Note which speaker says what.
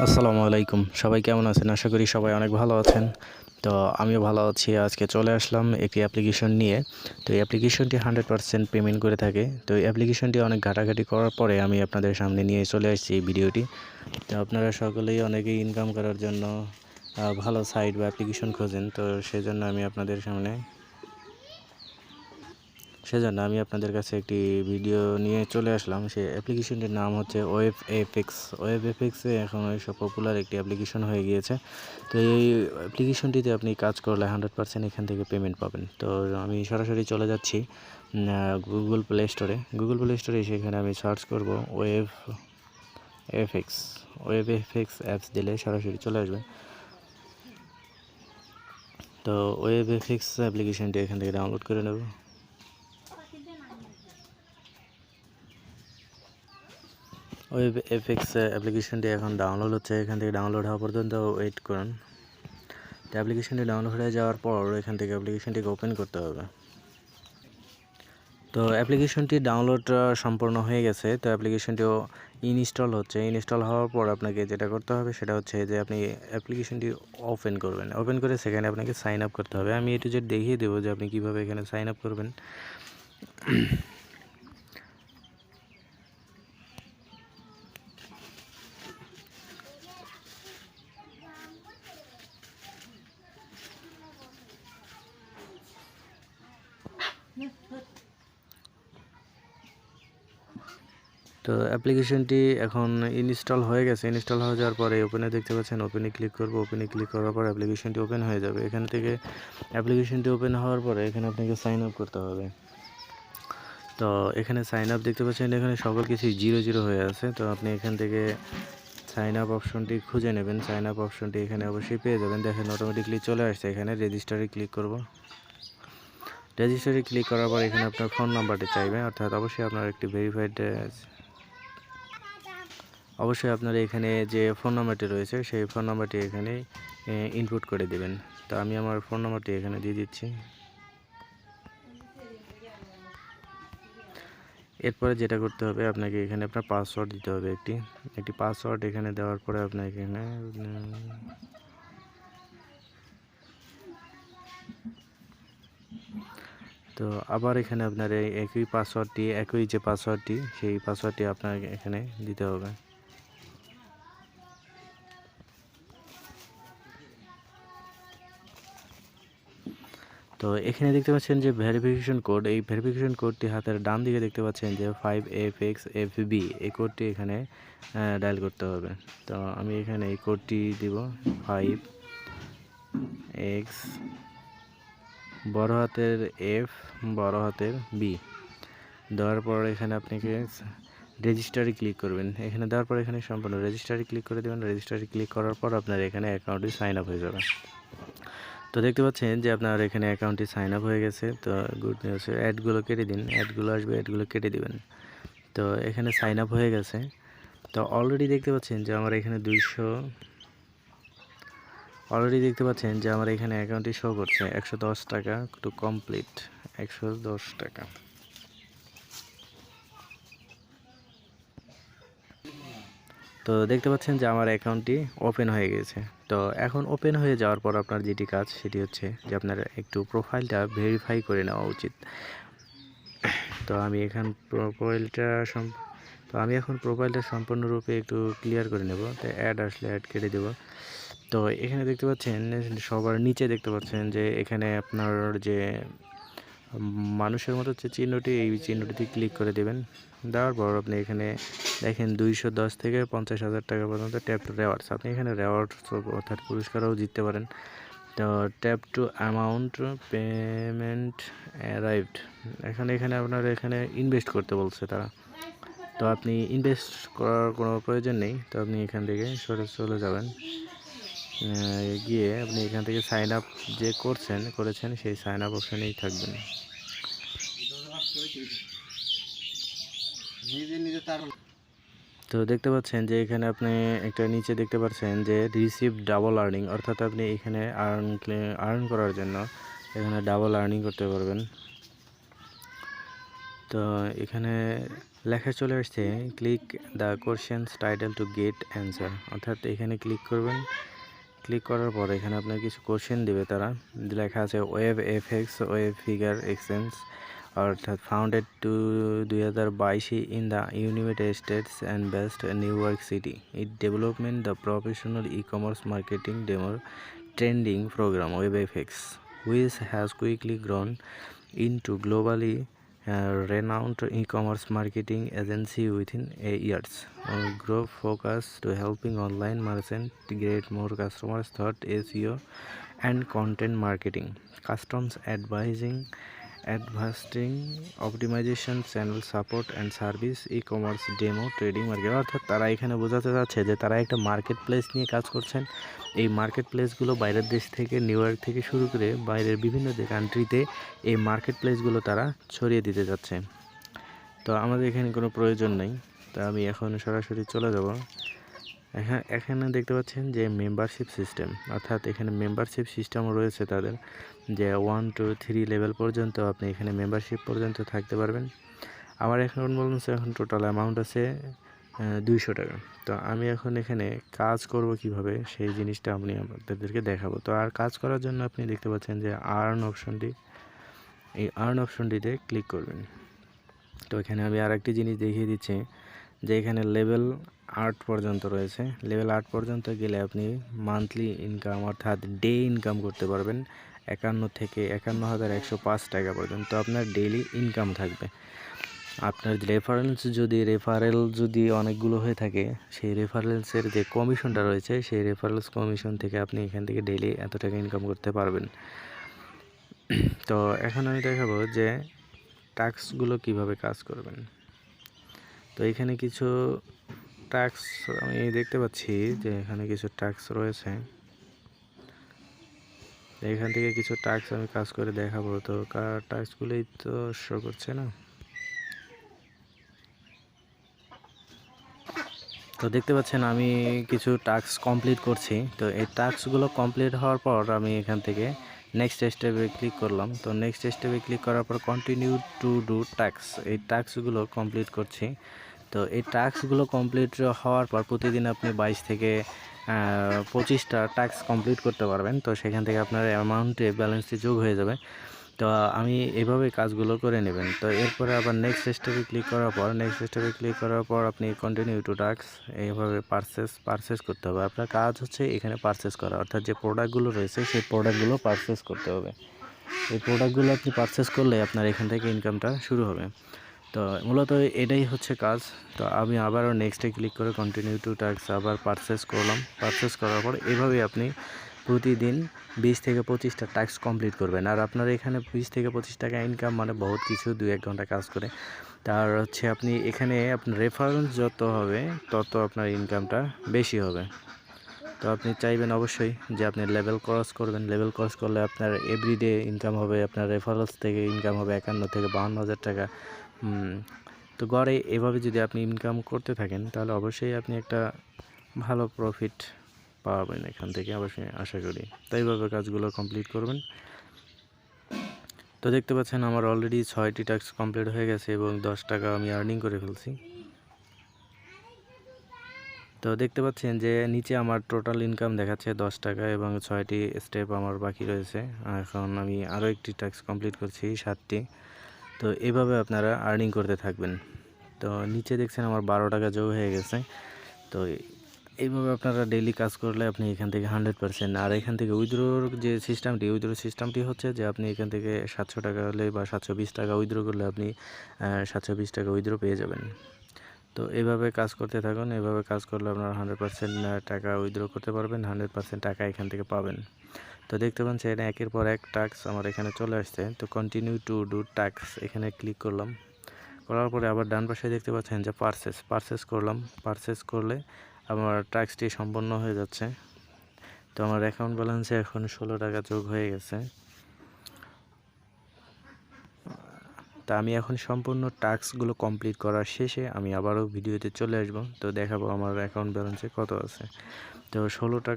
Speaker 1: আসসালামু আলাইকুম। সবাই কেমন আছেন? আশা করি সবাই অনেক ভালো আছেন। তো আমিও ভালো আছি। আজকে চলে আসলাম একটি অ্যাপ্লিকেশন নিয়ে। তো এই অ্যাপ্লিকেশনটি 100% পেমেন্ট করে থাকে। তো এই অ্যাপ্লিকেশনটি অনেক ঘাটাঘাটি করার পরে আমি আপনাদের সামনে নিয়ে চলে আসছি এই ভিডিওটি। তো আপনারা সকলেই অনেকেই ইনকাম করার জন্য ভালো সাইট বা অ্যাপ্লিকেশন খোঁজেন। তো সেজন্য আমি আপনাদের কাছে একটি ভিডিও নিয়ে চলে আসলাম। সেই অ্যাপ্লিকেশনটির নাম হচ্ছে ওয়েব এফএক্স। ওয়েব এফএক্সে এখন ওইসব পপুলার একটি অ্যাপ্লিকেশন হয়ে গিয়েছে। তো এই অ্যাপ্লিকেশনটিতে আপনি কাজ করলে 100% এখান থেকে পেমেন্ট পাবেন। তো আমি সরাসরি চলে যাচ্ছি গুগল প্লে স্টোরে। গুগল প্লে স্টোরে সেখানে আমি সার্চ করব web FX. Web FX apps দিলে সরাসরি চলে আসবে। তো ওয়েব এফএক্স অ্যাপ্লিকেশনটি এখান থেকে ডাউনলোড করে নেব। ওয়েব এফএক্স অ্যাপ্লিকেশনটি এখন ডাউনলোড হচ্ছে। এখান থেকে ডাউনলোড হওয়া পর্যন্ত ওয়েট করুন। তো অ্যাপ্লিকেশনটি ডাউনলোড হয়ে যাওয়ার পর এখান থেকে অ্যাপ্লিকেশনটিকে ওপেন করতে হবে। তো অ্যাপ্লিকেশনটি ডাউনলোড সম্পূর্ণ হয়ে গেছে। তো অ্যাপ্লিকেশনটিও ইনস্টল হচ্ছে। ইনস্টল হওয়ার পর আপনাকে যেটা করতে হবে সেটা হচ্ছে যে আপনি অ্যাপ্লিকেশনটি ওপেন করবেন। ওপেন করে সেখানে আপনাকে সাইন আপ করতে হবে। আমি A to Z দেখিয়ে দেবো যে আপনি কীভাবে এখানে সাইন আপ করবেন। তো অ্যাপ্লিকেশনটি এখন ইনস্টল হয়ে গেছে। ইনস্টল হয়ে যাওয়ার পরে ওপেনে দেখতে পাচ্ছেন, ওপেনে ক্লিক করব। ওপেনে ক্লিক করার পর অ্যাপ্লিকেশনটি ওপেন হয়ে যাবে। এখান থেকে অ্যাপ্লিকেশনটি ওপেন হওয়ার পরে এখানে আপনাকে সাইন আপ করতে হবে। তো এখানে সাইন আপ দেখতে পাচ্ছেন, এখানে সকল কিছুই 0 হয়ে আছে। তো আপনি এখান থেকে সাইন আপ অপশনটি খুঁজে নেবেন। সাইন আপ অপশনটি এখানে অবশ্যই পেয়ে যাবেন। দেখেন অটোমেটিকলি চলে আসছে। এখানে রেজিস্টারে ক্লিক করব। রেজিস্টারে ক্লিক করার পর এখানে আপনার ফোন নাম্বারটি চাইবে, অর্থাৎ অবশ্যই আপনার এখানে যে ফোন নাম্বারটি রয়েছে সেই ফোন নাম্বারটি এখানে ইনপুট করে দেবেন। তো আমি আমার ফোন নাম্বারটি এখানে দিয়ে দিচ্ছি। এরপরে যেটা করতে হবে, আপনাকে এখানে আপনার পাসওয়ার্ড দিতে হবে। একটি পাসওয়ার্ড এখানে দেওয়ার পরে আপনাকে এখানে তো আবার এখানে আপনার একই যে পাসওয়ার্ডটি সেই পাসওয়ার্ডটি আপনাকে এখানে দিতে হবে। তো এখানে দেখতে পাচ্ছেন যে ভেরিফিকেশন কোড, এই ভেরিফিকেশন কোডটি হাতের ডান দিকে দেখতে পাচ্ছেন যে 5FXFB, এই কোডটি এখানে ডায়াল করতে হবে। তো আমি এখানে এই কোডটি দিব, 5X বড় হাতের F বড় হাতের B দেওয়ার পর এখানে আপনাকে রেজিস্টারে ক্লিক করবেন। এখানে দেওয়ার পর এখানে সম্পূর্ণ রেজিস্টারে ক্লিক করে দেবেন। রেজিস্টারে ক্লিক করার পর আপনার এখানে অ্যাকাউন্টটি সাইন আপ হয়ে যাবে। তো দেখতে পাচ্ছেন যে আপনার এখানে অ্যাকাউন্টটি সাইন আপ হয়ে গেছে। তো গুড নিউজ, অ্যাডগুলো কেটে দিন। অ্যাডগুলো আসবে, অ্যাডগুলো কেটে দিবেন। তো এখানে সাইন আপ হয়ে গেছে। তো অলরেডি দেখতে পাচ্ছেন যে আমার এখানে অ্যাকাউন্টটি শো করছে 110 টাকা টু কমপ্লিট, 110 টাকা। তো দেখতে পাচ্ছেন যে আমার অ্যাকাউন্টটি ওপেন হয়ে গেছে। তো এখন ওপেন হয়ে যাওয়ার পর আপনার যেটি কাজ সেটি হচ্ছে যে আপনার একটু প্রোফাইলটা ভেরিফাই করে নেওয়া উচিত। তো আমি এখন প্রোফাইলটা সম্পূর্ণরূপে একটু ক্লিয়ার করে নেব। তো অ্যাড আসলে অ্যাড কেটে দেব। তো এখানে দেখতে পাচ্ছেন সবার নিচে দেখতে পাচ্ছেন যে এখানে আপনার যে মানুষের মতো যে চিহ্নটি, এই চিহ্নটিতে ক্লিক করে দেবেন। দেওয়ার পর আপনি এখানে দেখেন 210 থেকে 50,000 টাকা পর্যন্ত ট্যাপ টু রেওয়ার্ডস, আপনি এখানে রেওয়ার্ডস অর্থাৎ পুরস্কারও জিততে পারেন। তো tap two amount payment arrived, এখানে আপনার এখানে ইনভেস্ট করতে বলছে তারা। তো আপনি ইনভেস্ট করার কোনো প্রয়োজন নেই। তো আপনি এখান থেকে চলে যাবেন, গিয়ে আপনি এখান থেকে সাইন আপ যে করেছেন সেই সাইন আপ অপশানেই থাকবেন। তো দেখতে পাচ্ছেন যে এখানে আপনি একটা নিচে দেখতে পাচ্ছেন যে রিসিভ ডাবল আর্নিং, অর্থাৎ আপনি এখানে আর্ন করার জন্য এখানে ডাবল আর্নিং করতে পারবেন। তো এখানে লেখা চলে আসছে click the questions title to get answer, অর্থাৎ এখানে ক্লিক করবেন। ক্লিক করার পর এখানে আপনার কিছু কোশ্চেন দেবে তারা, লেখা আছে web FX web figure exchange, অর্থাৎ founded 2022 in the United States and based New York city. It development the professional e commerce marketing ডেমোর trending program WebFX, which has quickly grown into globally renowned e-commerce marketing agency within a years. Our group focus to helping online merchants get more customers through SEO and content marketing, customs advising optimization, channel support and service, e-commerce demo, trading market। অর্থাৎ তারা এখানে বোঝাতে যাচ্ছে যে তারা একটা market place নিয়ে কাজ করছেন। এই মার্কেট প্লেসগুলো বাইরের দেশ থেকে নিউ ইয়র্ক থেকে শুরু করে বাইরের বিভিন্ন কান্ট্রিতে এই মার্কেট প্লেসগুলো তারা ছড়িয়ে দিতে যাচ্ছে। তো আমাদের এখানে কোনো প্রয়োজন নেই, তো আমি এখন সরাসরি চলে যাব। এখানে দেখতে পাচ্ছেন যে মেম্বারশিপ সিস্টেম, অর্থাৎ এখানে মেম্বারশিপ সিস্টেমও রয়েছে তাদের, যে 1 2 3 লেভেল পর্যন্ত আপনি এখানে মেম্বারশিপ পর্যন্ত থাকতে পারবেন। আমার এখন বলছে এখন টোটাল অ্যামাউন্ট আছে 200 টাকা। তো আমি এখন এখানে কাজ করব কিভাবে সেই জিনিসটা আমি আপনাদেরকে দেখাবো। তো আর কাজ করার জন্য আপনি দেখতে পাচ্ছেন যে আর্ন অপশনটি, এই আর্ন অপশনটিতে ক্লিক করবেন। তো এখানে আমি আর একটি জিনিস দেখিয়ে দিচ্ছি যে এখানে লেভেল 8 পর্যন্ত রয়েছে। লেভেল 8 পর্যন্ত গেলে আপনি মান্থলি ইনকাম অর্থাৎ ডে ইনকাম করতে পারবেন 51 থেকে 51,105 টাকা পর্যন্ত আপনার ডেইলি ইনকাম থাকবে। আপনার রেফারেল যদি অনেকগুলো হয়ে থাকে, সেই রেফারেন্সের যে কমিশনটা রয়েছে সেই রেফারেন্স কমিশন থেকে আপনি এখান থেকে ডেইলি এত টাকা ইনকাম করতে পারবেন। তো এখন আমি দেখাবো যে টাস্কগুলো কিভাবে কাজ করবেন। তো এখানে কিছু টাস্ক আমি দেখতে পাচ্ছি যে এখানে কিছু টাস্ক রয়েছে, এখান থেকে কিছু টাস্ক আমি কাজ করে দেখাবো। তো টাস্কগুলোই তো শো করছে না। তো দেখতে পাচ্ছেন আমি কিছু টাস্ক কমপ্লিট করছি। তো এই টাস্কগুলো কমপ্লিট হওয়ার পর আমি এখান থেকে নেক্সট স্টেপে ক্লিক করলাম। তো নেক্সট স্টেপে ক্লিক করার পর কন্টিনিউ টু ডু টাস্ক, এই টাস্কগুলো কমপ্লিট করছি। তো এই টাস্কগুলো কমপ্লিট হওয়ার পর প্রতিদিন আপনি 22 থেকে 25টা টাস্ক কমপ্লিট করতে পারবেন। তো সেখান থেকে আপনার অ্যামাউন্টে ব্যালেন্সটি যোগ হয়ে যাবে। তো আমি এইভাবে কাজগুলো করে নেবেন। তো এরপরে আবার নেক্সট স্টেপে ক্লিক করার পর আপনি কন্টিনিউ টু টাস্ক, এইভাবে পারচেস করতে হবে। আপনার কাজ হচ্ছে এখানে পারচেস করা, অর্থাৎ যে প্রোডাক্টগুলো রয়েছে সেই প্রোডাক্টগুলো পারচেস করতে হবে। এই প্রোডাক্টগুলো আপনি পারচেস করলে আপনার এখান থেকে ইনকামটা শুরু হবে। তো মূলত এটাই হচ্ছে কাজ। তো আমি আবারও নেক্সটে ক্লিক করে কন্টিনিউ টু টাস্ক আবার পারচেস করলাম। পারচেস করার পর এভাবেই আপনি প্রতিদিন 20 থেকে 25টা টাস্ক কমপ্লিট করবেন। আর আপনার এখানে 20 থেকে 25 টাকা ইনকাম মানে বহুত কিছু, 2-1 ঘন্টা কাজ করে। তার হচ্ছে আপনি এখানে আপনার রেফারেন্স যত হবে তত আপনার ইনকামটা বেশি হবে। তো আপনি চাইবেন অবশ্যই যে আপনি লেভেল ক্রস করবেন। লেভেল ক্রস করলে আপনার এভরিডে ইনকাম হবে, আপনার রেফারেন্স থেকে ইনকাম হবে 51 থেকে 52,000 টাকা। তো গড়ে এভাবে যদি আপনি ইনকাম করতে থাকেন তাহলে অবশ্যই আপনি একটা ভালো প্রফিট পাবেন এখান থেকে, অবশ্যই আশা করি। তো এইভাবে কাজগুলো কমপ্লিট করবেন। তো দেখতে পাচ্ছেন আমার অলরেডি 6টি টাস্ক কমপ্লিট হয়ে গেছে এবং 10 টাকা আমি আর্নিং করে ফেলছি। তো দেখতে পাচ্ছেন যে নিচে আমার টোটাল ইনকাম দেখাচ্ছে 10 টাকা এবং 6টি স্টেপ আমার বাকি রয়েছে। এখন আমি আরও একটি টাস্ক কমপ্লিট করছি 7টি। তো এইভাবে আপনারা আর্নিং করতে থাকবেন। তো নিচে দেখছেন আমার 12 টাকা যোগ হয়ে গেছে। তো এইভাবে আপনারা ডেইলি কাজ করলে আপনি এখান থেকে 100%, আর এখান থেকে উইথড্রোর যে সিস্টেমটি হচ্ছে যে আপনি এখান থেকে 700 টাকা হলে বা 720 টাকা উইথড্রো করলে আপনি 720 টাকা উইথড্রো পেয়ে যাবেন। তো এইভাবে কাজ করতে থাকুন। এভাবে কাজ করলে আপনারা 100% টাকা উইথড্রো করতে পারবেন, 100% টাকা এখান থেকে পাবেন। তো দেখতে পাচ্ছেন একের পর এক টাস্ক আমার এখানে চলে আসছে। তো কন্টিনিউ টু ডু টাস্ক এখানে ক্লিক করলাম। করার পরে আবার ডান পাশে দেখতে পাচ্ছেন যে পারচেস করলাম। পারচেস করলে আমার টাস্কটি সম্পন্ন হয়ে যাচ্ছে। তো আমার অ্যাকাউন্ট ব্যালেন্সে এখন 16 টাকা যোগ হয়ে গেছে। তা আমি এখন সম্পূর্ণ টাস্কগুলো কমপ্লিট করার শেষে আমি আবারও ভিডিওতে চলে আসবো। তো দেখাবো আমার অ্যাকাউন্ট ব্যালেন্সে কত আছে। তো 16 টাকা